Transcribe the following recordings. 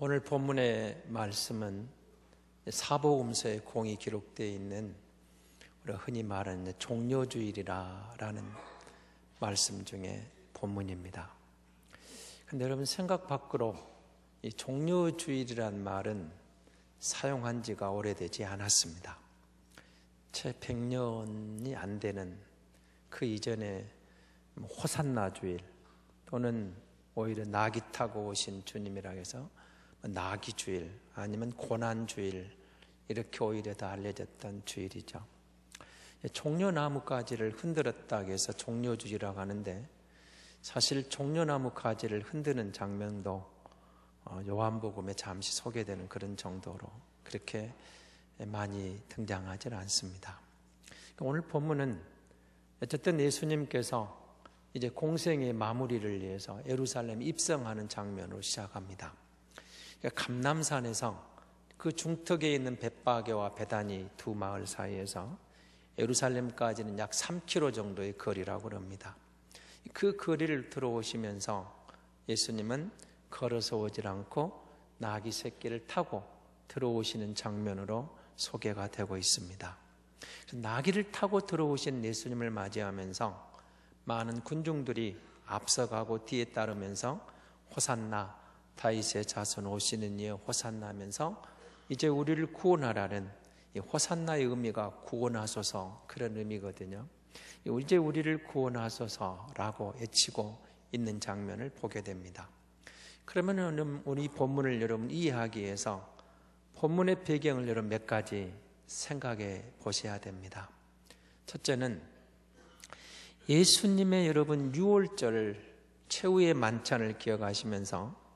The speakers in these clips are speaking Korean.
오늘 본문의 말씀은 사복음서에 공이 기록되어 있는 우리가 흔히 말하는 종려주일이라는 말씀 중에 본문입니다. 그런데 여러분 생각 밖으로 이 종려주일이란 말은 사용한 지가 오래되지 않았습니다. 채 100년이 안 되는 그 이전에 호산나 주일 또는 오히려 나귀 타고 오신 주님이라 해서 나귀 주일 아니면 고난 주일 이렇게 오히려 더 알려졌던 주일이죠. 종려나무 가지를 흔들었다 해서 종려주일이라고 하는데 사실 종려나무 가지를 흔드는 장면도 요한복음에 잠시 소개되는 그런 정도로 그렇게 많이 등장하지는 않습니다. 오늘 본문은 어쨌든 예수님께서 이제 공생의 마무리를 위해서 예루살렘 입성하는 장면으로 시작합니다. 그러니까 감람산에서 그 중턱에 있는 벳바게와 베다니 두 마을 사이에서 예루살렘까지는 약 3km 정도의 거리라고 합니다. 그 거리를 들어오시면서 예수님은 걸어서 오질 않고 나귀 새끼를 타고 들어오시는 장면으로 소개가 되고 있습니다. 나귀를 타고 들어오신 예수님을 맞이하면서 많은 군중들이 앞서가고 뒤에 따르면서 호산나 다윗의 자손 오시는 이여 호산나 하면서 이제 우리를 구원하라는 이 호산나의 의미가 구원하소서 그런 의미거든요. 이제 우리를 구원하소서라고 외치고 있는 장면을 보게 됩니다. 그러면 우리 본문을 여러분 이해하기 위해서 본문의 배경을 여러분 몇 가지 생각해 보셔야 됩니다. 첫째는 예수님의 여러분 유월절 최후의 만찬을 기억하시면서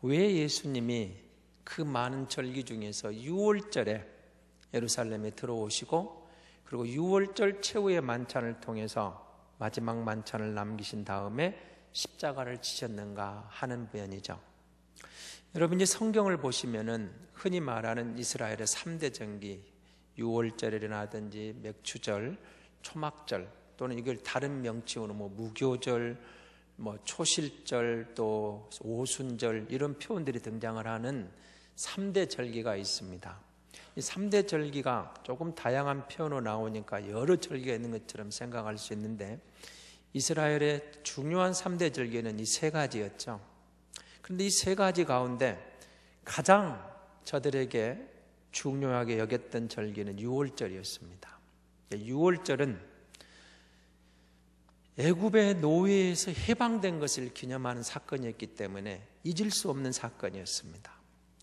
왜 예수님이 그 많은 절기 중에서 유월절에 예루살렘에 들어오시고 그리고 유월절 최후의 만찬을 통해서 마지막 만찬을 남기신 다음에 십자가를 지셨는가 하는 부연이죠. 여러분 이제 성경을 보시면은 흔히 말하는 이스라엘의 3대 절기 유월절이라든지 맥추절, 초막절 또는 이걸 다른 명칭으로 무교절, 초실절 또 오순절 이런 표현들이 등장을 하는 3대 절기가 있습니다. 이 3대 절기가 조금 다양한 표현으로 나오니까 여러 절기가 있는 것처럼 생각할 수 있는데 이스라엘의 중요한 3대 절기는 이 세 가지였죠. 그런데 이 세 가지 가운데 가장 저들에게 중요하게 여겼던 절기는 유월절이었습니다. 유월절은 애굽의 노예에서 해방된 것을 기념하는 사건이었기 때문에 잊을 수 없는 사건이었습니다.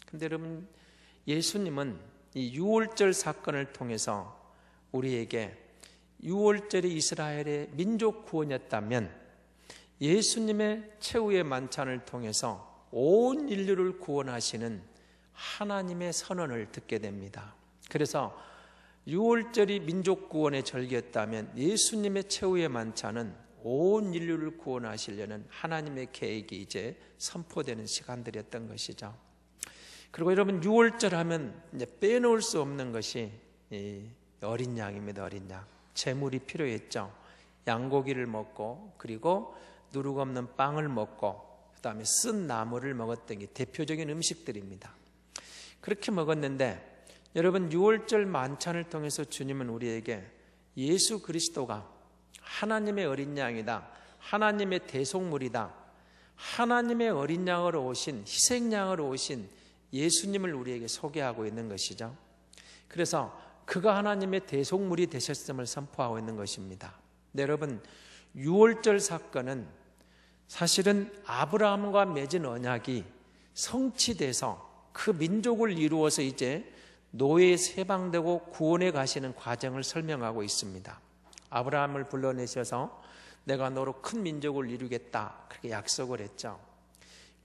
그런데 여러분 예수님은 이 유월절 사건을 통해서 우리에게 유월절이 이스라엘의 민족 구원이었다면 예수님의 최후의 만찬을 통해서 온 인류를 구원하시는 하나님의 선언을 듣게 됩니다. 그래서 유월절이 민족 구원의 절기였다면 예수님의 최후의 만찬은 온 인류를 구원하시려는 하나님의 계획이 이제 선포되는 시간들이었던 것이죠. 그리고 여러분 유월절 하면 이제 빼놓을 수 없는 것이 어린 양입니다. 어린 양. 제물이 필요했죠. 양고기를 먹고 그리고 누룩 없는 빵을 먹고 그다음에 쓴 나물을 먹었던 게 대표적인 음식들입니다. 그렇게 먹었는데 여러분 유월절 만찬을 통해서 주님은 우리에게 예수 그리스도가 하나님의 어린 양이다. 하나님의 대속물이다. 하나님의 어린 양으로 오신 희생양으로 오신 예수님을 우리에게 소개하고 있는 것이죠. 그래서 그가 하나님의 대속물이 되셨음을 선포하고 있는 것입니다. 네, 여러분 유월절 사건은 사실은 아브라함과 맺은 언약이 성취돼서 그 민족을 이루어서 이제 노예에서 해방되고 구원에 가시는 과정을 설명하고 있습니다. 아브라함을 불러내셔서 내가 너로 큰 민족을 이루겠다 그렇게 약속을 했죠.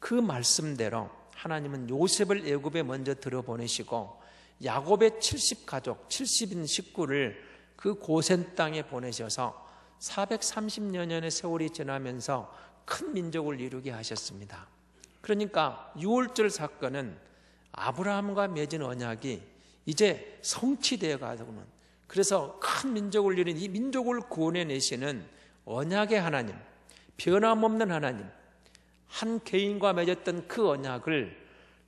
그 말씀대로 하나님은 요셉을 애굽에 먼저 들어보내시고 야곱의 70가족 70인 식구를 그 고센 땅에 보내셔서 430년의 세월이 지나면서 큰 민족을 이루게 하셨습니다. 그러니까 유월절 사건은 아브라함과 맺은 언약이 이제 성취되어 가고는 그래서 큰 민족을 이룬 이 민족을 구원해내시는 언약의 하나님, 변함없는 하나님, 한 개인과 맺었던 그 언약을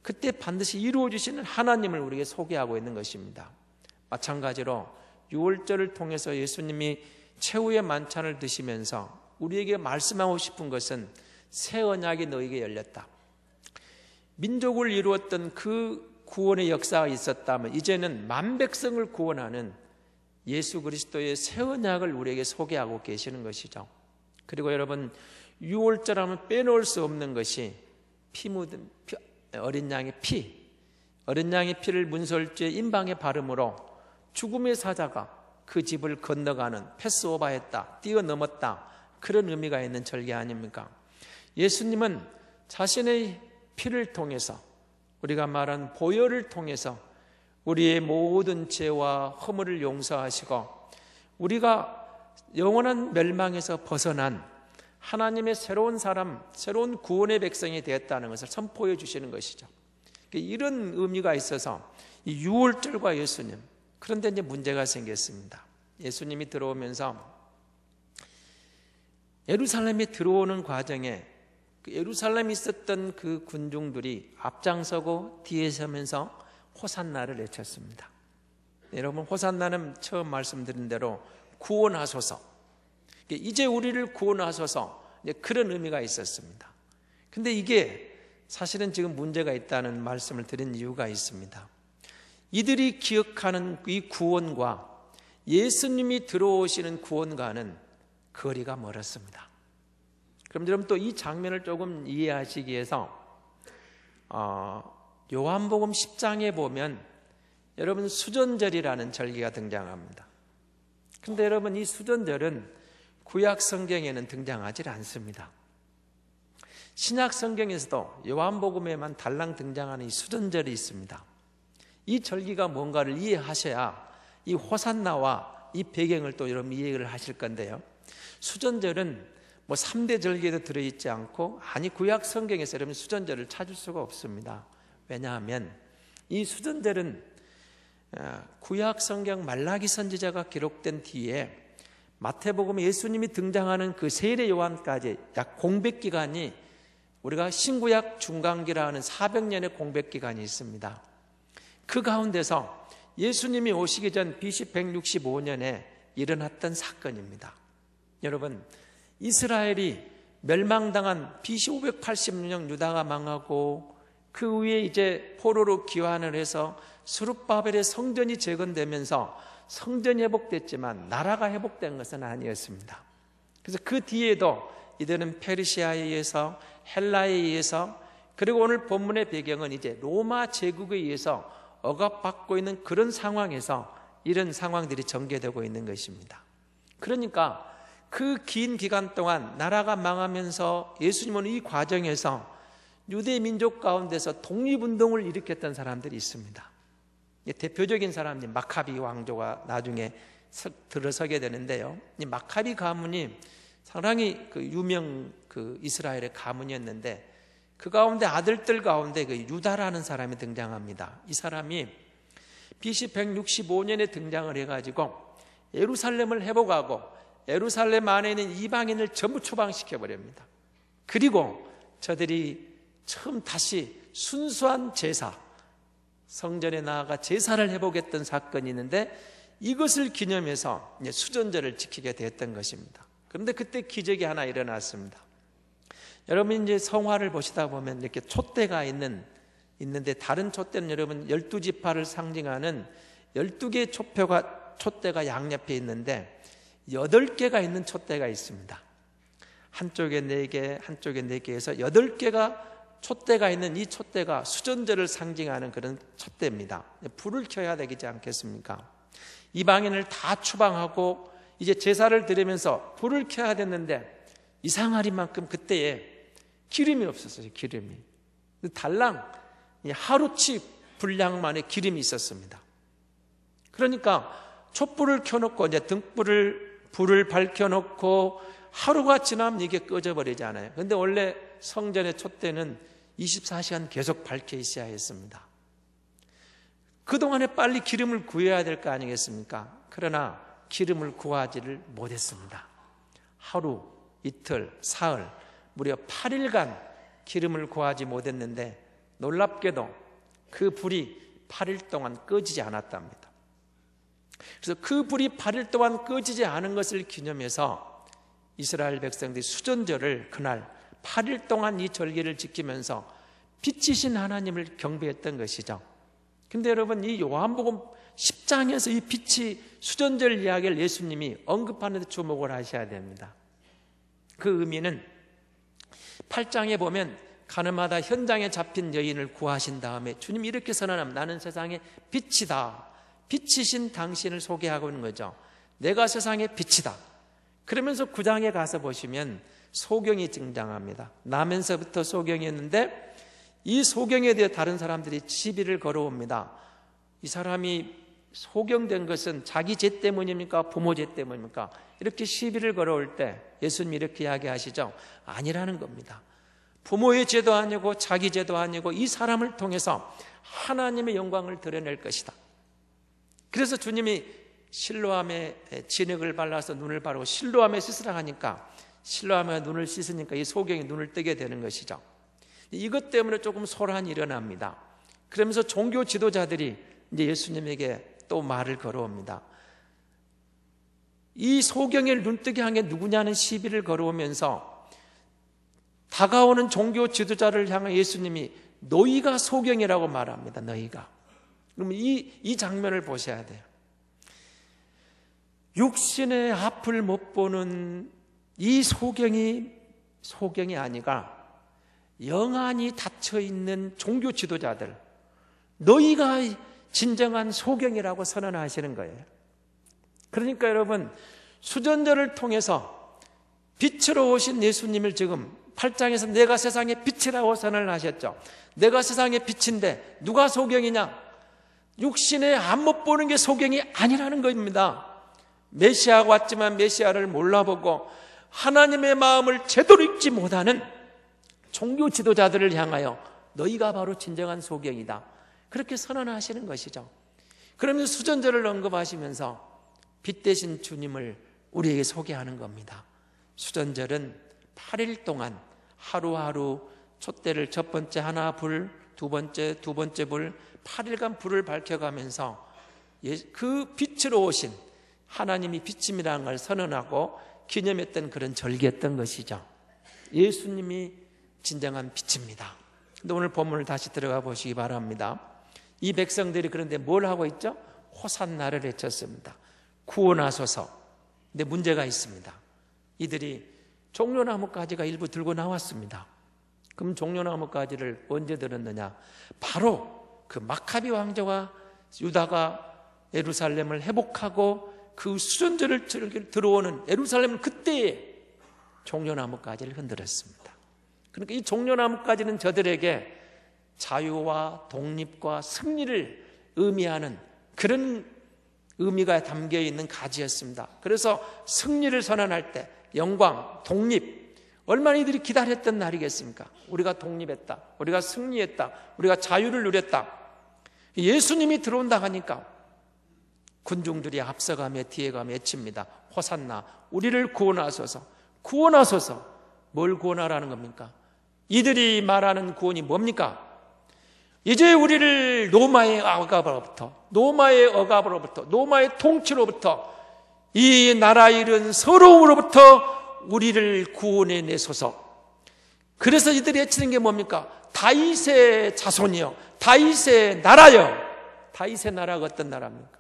그때 반드시 이루어 주시는 하나님을 우리에게 소개하고 있는 것입니다. 마찬가지로 유월절을 통해서 예수님이 최후의 만찬을 드시면서 우리에게 말씀하고 싶은 것은 새 언약이 너에게 열렸다. 민족을 이루었던 그 구원의 역사가 있었다면 이제는 만백성을 구원하는 예수 그리스도의 새 언약을 우리에게 소개하고 계시는 것이죠. 그리고 여러분, 유월절 하면 빼놓을 수 없는 것이 피 묻은 어린 양의 피, 어린 양의 피를 문설주의 임방에 바름으로 죽음의 사자가 그 집을 건너가는, 패스오버했다, 뛰어넘었다, 그런 의미가 있는 절기 아닙니까? 예수님은 자신의 피를 통해서, 우리가 말한 보혈을 통해서 우리의 모든 죄와 허물을 용서하시고 우리가 영원한 멸망에서 벗어난 하나님의 새로운 사람, 새로운 구원의 백성이 되었다는 것을 선포해 주시는 것이죠. 이런 의미가 있어서 이 유월절과 예수님, 그런데 이제 문제가 생겼습니다. 예수님이 들어오면서 예루살렘에 들어오는 과정에 예루살렘에 있었던 그 군중들이 앞장서고 뒤에 서면서 호산나를 외쳤습니다. 여러분, 호산나는 처음 말씀드린 대로 구원하소서, 이제 우리를 구원하소서, 그런 의미가 있었습니다. 근데 이게 사실은 지금 문제가 있다는 말씀을 드린 이유가 있습니다. 이들이 기억하는 이 구원과 예수님이 들어오시는 구원과는 거리가 멀었습니다. 그럼 여러분, 또 이 장면을 조금 이해하시기 위해서 요한복음 10장에 보면 여러분, 수전절이라는 절기가 등장합니다. 근데 여러분, 이 수전절은 구약 성경에는 등장하지 않습니다. 신약 성경에서도 요한복음에만 달랑 등장하는 이 수전절이 있습니다. 이 절기가 뭔가를 이해하셔야 이 호산나와 이 배경을 또 여러분 이해를 하실 건데요. 수전절은 뭐 3대 절기에도 들어있지 않고, 아니 구약 성경에서 여러분 수전절을 찾을 수가 없습니다. 왜냐하면 이 수전절은 구약 성경 말라기 선지자가 기록된 뒤에 마태복음에 예수님이 등장하는 그 세례 요한까지 약 공백 기간이, 우리가 신구약 중간기라 하는 400년의 공백 기간이 있습니다. 그 가운데서 예수님이 오시기 전 BC 165년에 일어났던 사건입니다. 여러분, 이스라엘이 멸망당한 BC 586년 유다가 망하고 그 위에 이제 포로로 귀환을 해서 스룹바벨의 성전이 재건되면서 성전이 회복됐지만 나라가 회복된 것은 아니었습니다. 그래서 그 뒤에도 이들은 페르시아에 의해서, 헬라에 의해서, 그리고 오늘 본문의 배경은 이제 로마 제국에 의해서 억압받고 있는 그런 상황에서 이런 상황들이 전개되고 있는 것입니다. 그러니까 그 긴 기간 동안 나라가 망하면서 예수님은 이 과정에서 유대 민족 가운데서 독립운동을 일으켰던 사람들이 있습니다. 대표적인 사람이 마카비 왕조가 나중에 들어서게 되는데요. 이 마카비 가문이 상당히 그 유명 그 이스라엘의 가문이었는데, 그 가운데 아들들 가운데 그 유다라는 사람이 등장합니다. 이 사람이 BC 165년에 등장을 해가지고 예루살렘을 회복하고 예루살렘 안에 있는 이방인을 전부 추방시켜 버립니다. 그리고 저들이 처음 다시 순수한 제사, 성전에 나아가 제사를 회복했던 사건이 있는데, 이것을 기념해서 수전절을 지키게 됐던 것입니다. 그런데 그때 기적이 하나 일어났습니다. 여러분, 이제 성화를 보시다 보면 이렇게 촛대가 있는데, 다른 촛대는 여러분 12지파를 상징하는 12개의 촛대가 양옆에 있는데 8개가 있는 촛대가 있습니다. 한쪽에 4개, 한쪽에 4개에서 8개가 촛대가 있는 이 촛대가 수전절을 상징하는 그런 촛대입니다. 불을 켜야 되지 않겠습니까? 이방인을 다 추방하고 이제 제사를 드리면서 불을 켜야 됐는데 이상하리만큼 그때에 기름이 없었어요. 기름이 달랑 하루치 분량만의 기름이 있었습니다. 그러니까 촛불을 켜놓고 이제 불을 밝혀놓고 하루가 지나면 이게 꺼져버리잖아요. 그런데 원래 성전의 촛대는 24시간 계속 밝혀 있어야 했습니다. 그동안에 빨리 기름을 구해야 될 거 아니겠습니까? 그러나 기름을 구하지를 못했습니다. 하루, 이틀, 사흘, 무려 8일간 기름을 구하지 못했는데 놀랍게도 그 불이 8일 동안 꺼지지 않았답니다. 그래서 그 불이 8일 동안 꺼지지 않은 것을 기념해서 이스라엘 백성들이 수전절을 그날 8일 동안 이 절기를 지키면서 빛이신 하나님을 경배했던 것이죠. 근데 여러분, 이 요한복음 10장에서 이 빛이 수전절 이야기를 예수님이 언급하는 데 주목을 하셔야 됩니다. 그 의미는 8장에 보면 가늠하다 현장에 잡힌 여인을 구하신 다음에 주님이 이렇게 선언합니다. 나는 세상의 빛이다. 빛이신 당신을 소개하고 있는 거죠. 내가 세상의 빛이다. 그러면서 9장에 가서 보시면 소경이 등장합니다. 나면서부터 소경이었는데 이 소경에 대해 다른 사람들이 시비를 걸어옵니다. 이 사람이 소경된 것은 자기 죄 때문입니까? 부모 죄 때문입니까? 이렇게 시비를 걸어올 때 예수님이 이렇게 이야기하시죠. 아니라는 겁니다. 부모의 죄도 아니고 자기 죄도 아니고 이 사람을 통해서 하나님의 영광을 드러낼 것이다. 그래서 주님이 실로암에 진흙을 발라서 눈을 바르고 실로암에 씻으라 하니까 실로암에 눈을 씻으니까 이 소경이 눈을 뜨게 되는 것이죠. 이것 때문에 조금 소란이 일어납니다. 그러면서 종교 지도자들이 이제 예수님에게 또 말을 걸어옵니다. 이 소경의 눈뜨게 한 게 누구냐는 시비를 걸어오면서 다가오는 종교 지도자를 향해 예수님이 너희가 소경이라고 말합니다. 너희가. 그러면 이 장면을 보셔야 돼요. 육신의 앞을 못 보는 이 소경이 아니라 영안이 닫혀있는 종교 지도자들, 너희가 진정한 소경이라고 선언하시는 거예요. 그러니까 여러분, 수전절을 통해서 빛으로 오신 예수님을 지금 8장에서 내가 세상의 빛이라고 선언을 하셨죠. 내가 세상의 빛인데 누가 소경이냐? 육신의 앞 못 보는 게 소경이 아니라는 겁니다. 메시아가 왔지만 메시아를 몰라보고 하나님의 마음을 제대로 읽지 못하는 종교 지도자들을 향하여 너희가 바로 진정한 소경이다. 그렇게 선언하시는 것이죠. 그러면서 수전절을 언급하시면서 빛 대신 주님을 우리에게 소개하는 겁니다. 수전절은 8일 동안 하루하루 촛대를 첫 번째 하나 불, 두 번째 불, 8일간 불을 밝혀가면서 그 빛으로 오신 하나님이 빛임이라는 걸 선언하고 기념했던 그런 절기였던 것이죠. 예수님이 진정한 빛입니다. 근데 오늘 본문을 다시 들어가 보시기 바랍니다. 이 백성들이 그런데 뭘 하고 있죠? 호산나를 외쳤습니다. 구원하소서. 근데 문제가 있습니다. 이들이 종려나무 가지가 일부 들고 나왔습니다. 그럼 종려나무 가지를 언제 들었느냐? 바로 그 마카비 왕조가 유다가 예루살렘을 회복하고 그 수전절을 들어오는 예루살렘은 그때에 종려나무 가지를 흔들었습니다. 그러니까 이 종려나무 가지는 저들에게 자유와 독립과 승리를 의미하는 그런 의미가 담겨 있는 가지였습니다. 그래서 승리를 선언할 때 영광, 독립, 얼마나 이들이 기다렸던 날이겠습니까? 우리가 독립했다, 우리가 승리했다, 우리가 자유를 누렸다. 예수님이 들어온다 하니까 군중들이 앞서가며 뒤에가며 외칩니다. 호산나, 우리를 구원하소서. 구원하소서. 뭘 구원하라는 겁니까? 이들이 말하는 구원이 뭡니까? 이제 우리를 로마의 억압으로부터, 로마의 통치로부터, 이 나라 잃은 서러움으로부터 우리를 구원해 내소서. 그래서 이들이 외치는 게 뭡니까? 다윗의 자손이여, 다윗의 나라여. 다윗의 나라가 어떤 나라입니까?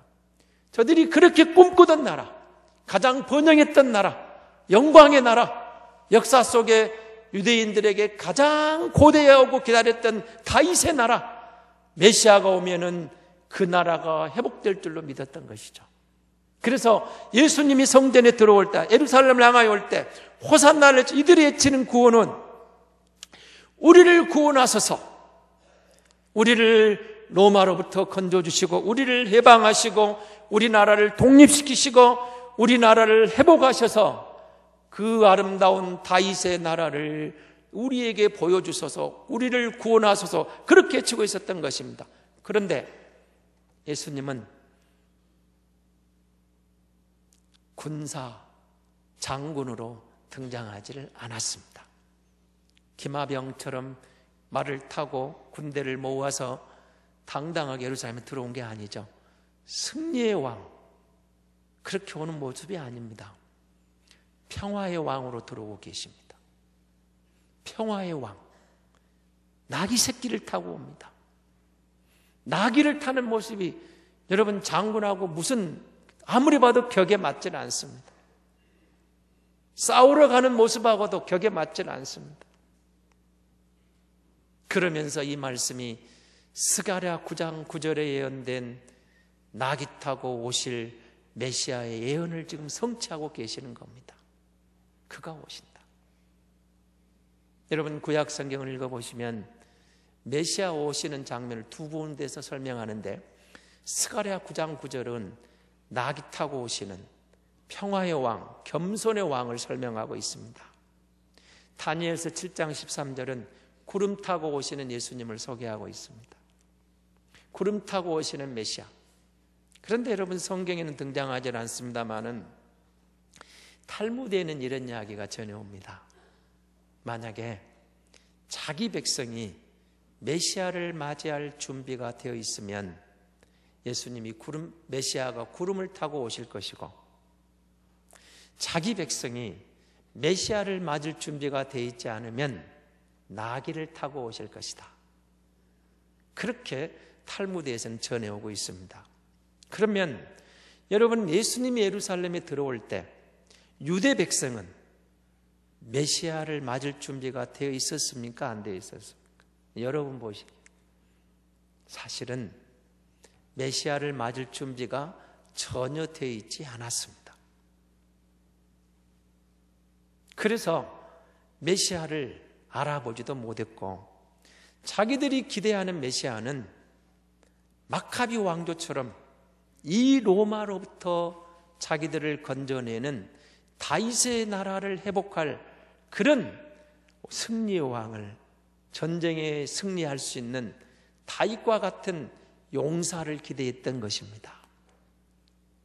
저들이 그렇게 꿈꾸던 나라, 가장 번영했던 나라, 영광의 나라, 역사 속에 유대인들에게 가장 고대하고 기다렸던 다윗의 나라, 메시아가 오면은 그 나라가 회복될 줄로 믿었던 것이죠. 그래서 예수님이 성전에 들어올 때, 예루살렘을 향하여 올 때 호산나를 이들이 외치는 구원은 우리를 구원하소서, 우리를 로마로부터 건져주시고 우리를 해방하시고 우리나라를 독립시키시고 우리나라를 회복하셔서 그 아름다운 다윗의 나라를 우리에게 보여주소서, 우리를 구원하소서, 그렇게 외치고 있었던 것입니다. 그런데 예수님은 군사 장군으로 등장하지를 않았습니다. 기마병처럼 말을 타고 군대를 모아서 당당하게 예루살렘에 들어온 게 아니죠. 승리의 왕, 그렇게 오는 모습이 아닙니다. 평화의 왕으로 들어오고 계십니다. 평화의 왕, 나귀 새끼를 타고 옵니다. 나귀를 타는 모습이 여러분 장군하고 무슨 아무리 봐도 격에 맞지는 않습니다. 싸우러 가는 모습하고도 격에 맞지는 않습니다. 그러면서 이 말씀이 스가랴 9장 9절에 예언된 나귀 타고 오실 메시아의 예언을 지금 성취하고 계시는 겁니다. 그가 오신다. 여러분 구약 성경을 읽어보시면 메시아 오시는 장면을 두 군데에서 설명하는데 스가랴 9장 9절은 나귀 타고 오시는 평화의 왕, 겸손의 왕을 설명하고 있습니다. 다니엘서 7장 13절은 구름 타고 오시는 예수님을 소개하고 있습니다. 구름 타고 오시는 메시아. 그런데 여러분 성경에는 등장하지 않습니다만은 탈무드에는 이런 이야기가 전해옵니다. 만약에 자기 백성이 메시아를 맞이할 준비가 되어 있으면 예수님이 메시아가 구름을 타고 오실 것이고, 자기 백성이 메시아를 맞을 준비가 되어 있지 않으면 나귀를 타고 오실 것이다. 그렇게 탈무드에서는 전해오고 있습니다. 그러면 여러분 예수님이 예루살렘에 들어올 때 유대 백성은 메시아를 맞을 준비가 되어 있었습니까? 안 되어 있었습니까? 여러분 보시기에 사실은 메시아를 맞을 준비가 전혀 되어 있지 않았습니다. 그래서 메시아를 알아보지도 못했고, 자기들이 기대하는 메시아는 마카비 왕조처럼 이 로마로부터 자기들을 건져내는 다윗의 나라를 회복할 그런 승리의 왕을, 전쟁에 승리할 수 있는 다윗과 같은 용사를 기대했던 것입니다.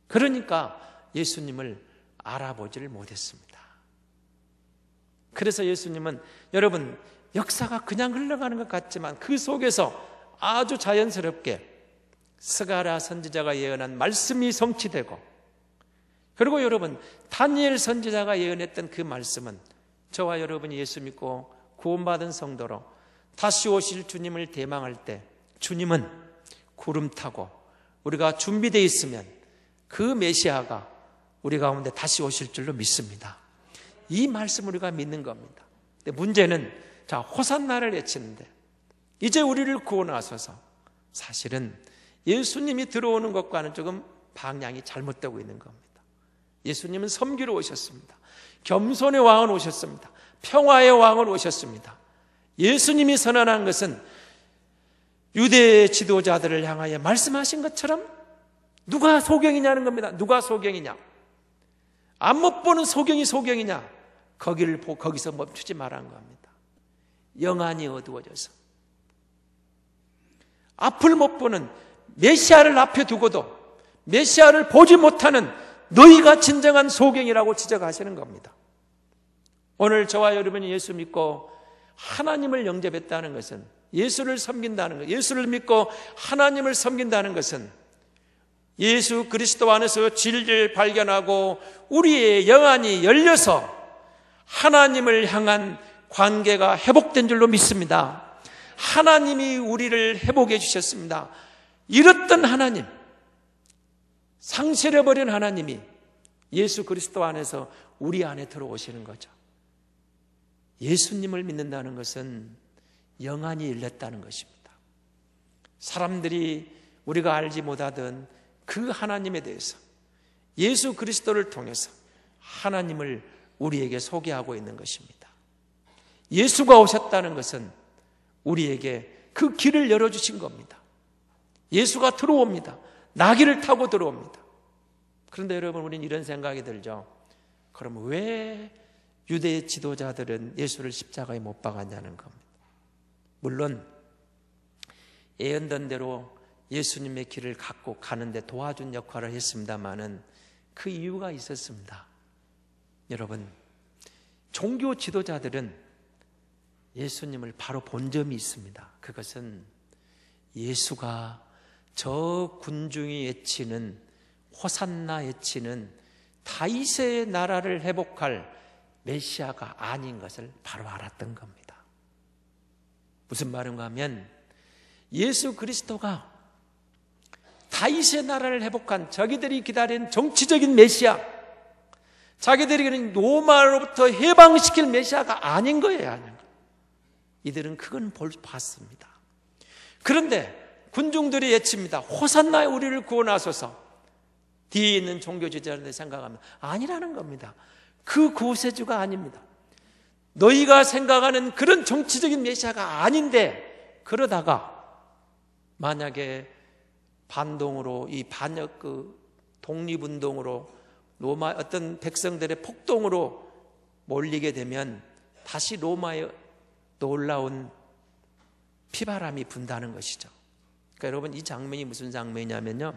그러니까 예수님을 알아보지를 못했습니다. 그래서 예수님은 여러분 역사가 그냥 흘러가는 것 같지만 그 속에서 아주 자연스럽게 스가랴 선지자가 예언한 말씀이 성취되고, 그리고 여러분 다니엘 선지자가 예언했던 그 말씀은 저와 여러분이 예수 믿고 구원받은 성도로 다시 오실 주님을 대망할 때 주님은 구름 타고 우리가 준비되어 있으면 그 메시아가 우리 가운데 다시 오실 줄로 믿습니다. 이 말씀을 우리가 믿는 겁니다. 근데 문제는 호산나를 외치는데 이제 우리를 구원하소서, 사실은 예수님이 들어오는 것과는 조금 방향이 잘못되고 있는 겁니다. 예수님은 섬기러 오셨습니다. 겸손의 왕은 오셨습니다. 평화의 왕은 오셨습니다. 예수님이 선언한 것은 유대 지도자들을 향하여 말씀하신 것처럼 누가 소경이냐는 겁니다. 누가 소경이냐? 앞못 보는 소경이 소경이냐? 거기서 멈추지 말라는 겁니다. 영안이 어두워져서 앞을 못 보는 메시아를 앞에 두고도 메시아를 보지 못하는 너희가 진정한 소경이라고 지적하시는 겁니다. 오늘 저와 여러분이 예수 믿고 하나님을 영접했다는 것은, 예수를 섬긴다는 것, 예수를 믿고 하나님을 섬긴다는 것은 예수 그리스도 안에서 진리를 발견하고 우리의 영안이 열려서 하나님을 향한 관계가 회복된 줄로 믿습니다. 하나님이 우리를 회복해 주셨습니다. 잃었던 하나님, 상실해버린 하나님이 예수 그리스도 안에서 우리 안에 들어오시는 거죠. 예수님을 믿는다는 것은 영안이 열렸다는 것입니다. 사람들이 우리가 알지 못하던 그 하나님에 대해서 예수 그리스도를 통해서 하나님을 우리에게 소개하고 있는 것입니다. 예수가 오셨다는 것은 우리에게 그 길을 열어주신 겁니다. 예수가 들어옵니다. 나귀를 타고 들어옵니다. 그런데 여러분, 우리는 이런 생각이 들죠. 그럼 왜 유대 지도자들은 예수를 십자가에 못 박았냐는 겁니다. 물론 예언된 대로 예수님의 길을 갖고 가는데 도와준 역할을 했습니다마는 그 이유가 있었습니다. 여러분, 종교 지도자들은 예수님을 바로 본 점이 있습니다. 그것은 예수가 저 군중이 외치는, 호산나 외치는 다윗의 나라를 회복할 메시아가 아닌 것을 바로 알았던 겁니다. 무슨 말인가 하면 예수 그리스도가 다윗의 나라를 회복한, 자기들이 기다린 정치적인 메시아, 자기들이 로마로부터 해방시킬 메시아가 아닌 거예요. 아닌 거예요. 이들은 그건 봤습니다. 그런데 군중들이 외칩니다. 호산나에 우리를 구원하소서. 뒤에 있는 종교 지도자들이 생각하면 아니라는 겁니다. 그 구세주가 아닙니다. 너희가 생각하는 그런 정치적인 메시아가 아닌데, 그러다가 만약에 반동으로, 이 반역 독립운동으로, 로마 어떤 백성들의 폭동으로 몰리게 되면 다시 로마에 놀라운 피바람이 분다는 것이죠. 그러니까 여러분, 이 장면이 무슨 장면이냐면요,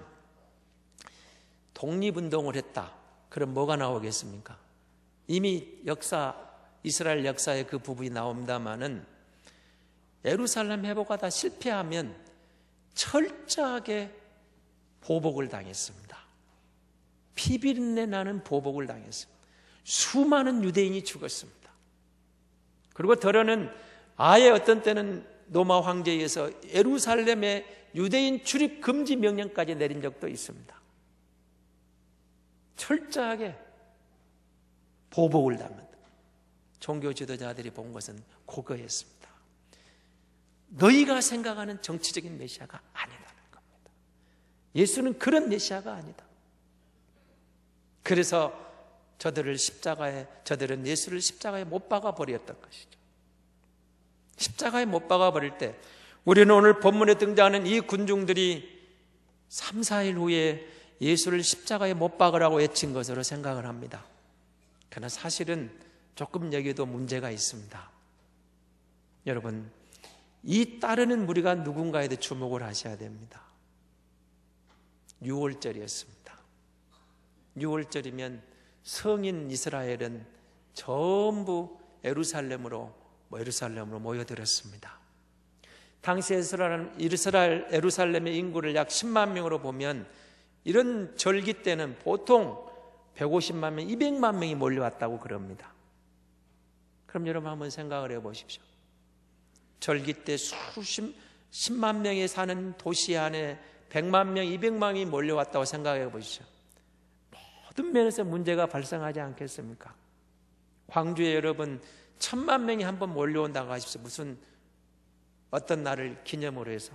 독립운동을 했다. 그럼 뭐가 나오겠습니까? 이미 이스라엘 역사에 그 부분이 나옵니다마는 예루살렘 회복하다 실패하면 철저하게 보복을 당했습니다. 피비린내 나는 보복을 당했습니다. 수많은 유대인이 죽었습니다. 그리고 더러는 아예 어떤 때는 로마 황제에 의해서 예루살렘에 유대인 출입 금지 명령까지 내린 적도 있습니다. 철저하게 보복을 당한다. 종교 지도자들이 본 것은 그거였습니다. 너희가 생각하는 정치적인 메시아가 아니라는 겁니다. 예수는 그런 메시아가 아니다. 그래서 저들은 예수를 십자가에 못 박아 버렸던 것이죠. 십자가에 못 박아 버릴 때 우리는 오늘 본문에 등장하는 이 군중들이 3, 4일 후에 예수를 십자가에 못 박으라고 외친 것으로 생각을 합니다. 그러나 사실은 조금 여기도 문제가 있습니다. 여러분, 이 따르는 무리가 누군가에 대해 주목을 하셔야 됩니다. 6월절이었습니다. 6월절이면 성인 이스라엘은 전부 예루살렘으로 모여들었습니다. 당시 예루살렘의 인구를 약 10만 명으로 보면 이런 절기 때는 보통 150만 명, 200만 명이 몰려왔다고 그럽니다. 그럼 여러분 한번 생각을 해보십시오. 절기 때 10만 명이 사는 도시 안에 100만 명, 200만 명이 몰려왔다고 생각해 보십시오. 모든 면에서 문제가 발생하지 않겠습니까? 광주에 여러분 1000만 명이 한번 몰려온다고 하십시오. 무슨 어떤 날을 기념으로 해서.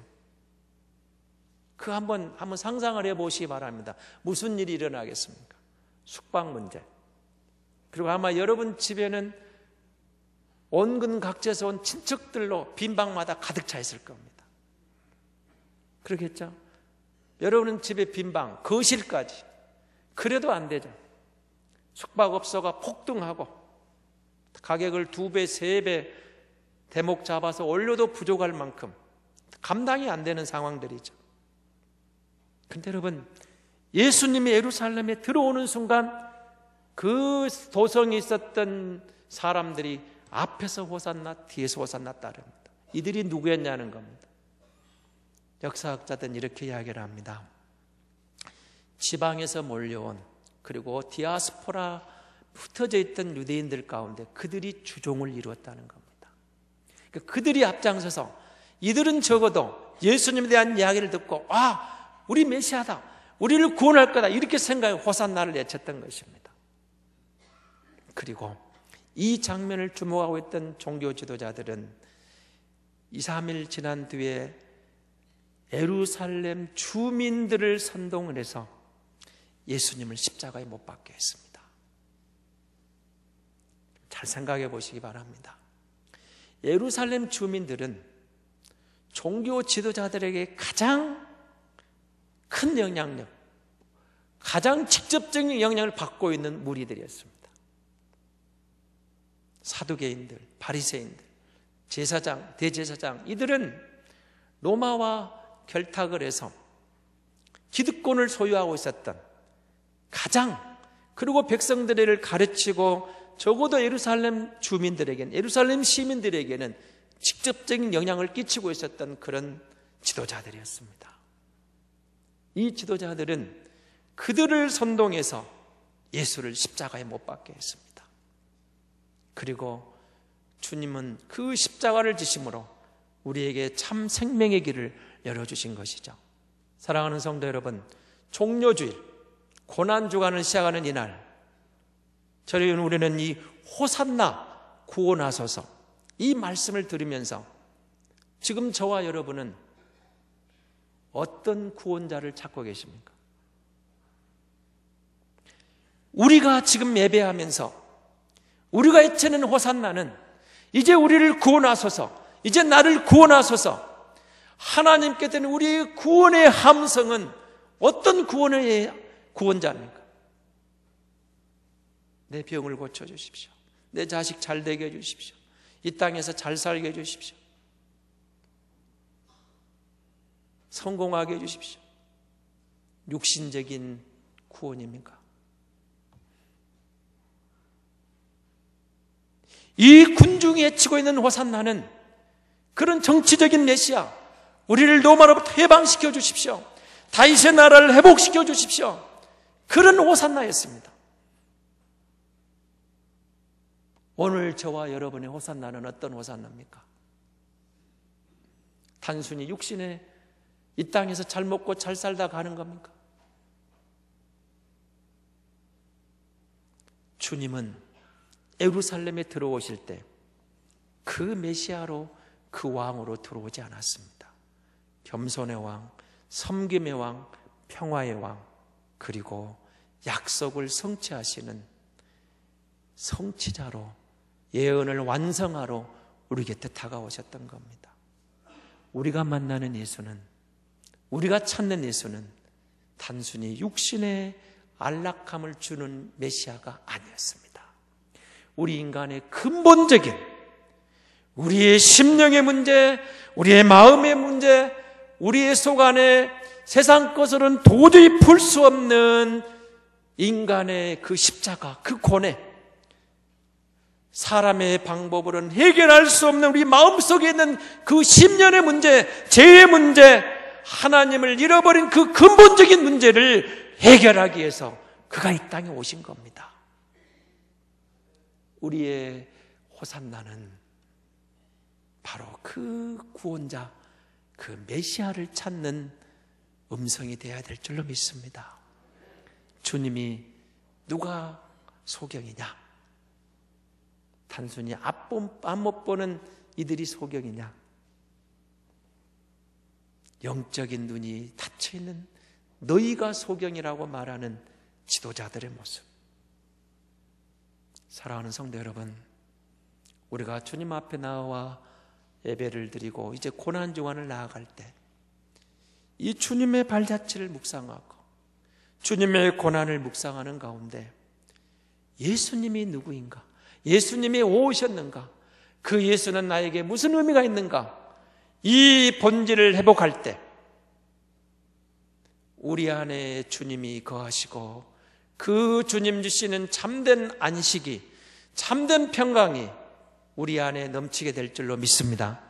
그 한번 상상을 해보시기 바랍니다. 무슨 일이 일어나겠습니까? 숙박 문제. 그리고 아마 여러분 집에는 온근 각지에서 온 친척들로 빈 방마다 가득 차 있을 겁니다. 그렇겠죠? 여러분 집에 빈 방, 거실까지. 그래도 안 되죠. 숙박업소가 폭등하고 가격을 2배, 3배 대목 잡아서 올려도 부족할 만큼 감당이 안 되는 상황들이죠. 근데 여러분, 예수님이 예루살렘에 들어오는 순간 그 도성에 있었던 사람들이 앞에서 호산나, 뒤에서 호산나 따릅니다. 이들이 누구였냐는 겁니다. 역사학자들은 이렇게 이야기를 합니다. 지방에서 몰려온, 그리고 디아스포라 흩어져 있던 유대인들 가운데 그들이 주종을 이루었다는 겁니다. 그러니까 그들이 앞장서서 이들은 적어도 예수님에 대한 이야기를 듣고 우리 메시아다, 우리를 구원할 거다, 이렇게 생각해 호산나를 외쳤던 것입니다. 그리고 이 장면을 주목하고 있던 종교 지도자들은 2, 3일 지난 뒤에 예루살렘 주민들을 선동을 해서 예수님을 십자가에 못 박게 했습니다. 잘 생각해 보시기 바랍니다. 예루살렘 주민들은 종교 지도자들에게 가장 큰 영향력, 가장 직접적인 영향을 받고 있는 무리들이었습니다. 사두개인들, 바리새인들, 제사장, 대제사장, 이들은 로마와 결탁을 해서 기득권을 소유하고 있었던 가장, 그리고 백성들을 가르치고 적어도 예루살렘 주민들에게는, 예루살렘 시민들에게는 직접적인 영향을 끼치고 있었던 그런 지도자들이었습니다. 이 지도자들은 그들을 선동해서 예수를 십자가에 못 박게 했습니다. 그리고 주님은 그 십자가를 지심으로 우리에게 참 생명의 길을 열어주신 것이죠. 사랑하는 성도 여러분, 종료주일, 고난주간을 시작하는 이날, 우리는 이 호산나 구원하소서 이 말씀을 들으면서 지금 저와 여러분은 어떤 구원자를 찾고 계십니까? 우리가 지금 예배하면서 우리가 외치는 호산나는 이제 우리를 구원하소서, 이제 나를 구원하소서, 하나님께 드는 우리의 구원의 함성은 어떤 구원의 구원자입니까? 내 병을 고쳐주십시오. 내 자식 잘 되게 해주십시오. 이 땅에서 잘 살게 해주십시오. 성공하게 해주십시오. 육신적인 구원입니까? 이 군중이 외치고 있는 호산나는 그런 정치적인 메시아, 우리를 로마로부터 해방시켜 주십시오, 다윗의 나라를 회복시켜 주십시오, 그런 호산나였습니다. 오늘 저와 여러분의 호산나는 어떤 호산나입니까? 단순히 육신의 이 땅에서 잘 먹고 잘 살다 가는 겁니까? 주님은 예루살렘에 들어오실 때 그 메시아로, 그 왕으로 들어오지 않았습니다. 겸손의 왕, 섬김의 왕, 평화의 왕, 그리고 약속을 성취하시는 성취자로, 예언을 완성하러 우리 곁에 다가오셨던 겁니다. 우리가 만나는 예수는, 우리가 찾는 예수는 단순히 육신의 안락함을 주는 메시아가 아니었습니다. 우리 인간의 근본적인, 우리의 심령의 문제, 우리의 마음의 문제, 우리의 속 안에 세상 것으로는 도저히 풀 수 없는 인간의 그 십자가, 그 고뇌, 사람의 방법으로는 해결할 수 없는 우리 마음속에 있는 그 심령의 문제, 죄의 문제, 하나님을 잃어버린 그 근본적인 문제를 해결하기 위해서 그가 이 땅에 오신 겁니다. 우리의 호산나는 바로 그 구원자, 그 메시아를 찾는 음성이 되어야 될 줄로 믿습니다. 주님이 누가 소경이냐? 단순히 앞못 보는 이들이 소경이냐? 영적인 눈이 닫혀있는 너희가 소경이라고 말하는 지도자들의 모습. 사랑하는 성도 여러분, 우리가 주님 앞에 나와 예배를 드리고 이제 고난주간을 나아갈 때 이 주님의 발자취를 묵상하고 주님의 고난을 묵상하는 가운데 예수님이 누구인가? 예수님이 오셨는가? 그 예수는 나에게 무슨 의미가 있는가? 이 본질을 회복할 때 우리 안에 주님이 거하시고 그 주님 주시는 참된 안식이, 참된 평강이 우리 안에 넘치게 될 줄로 믿습니다.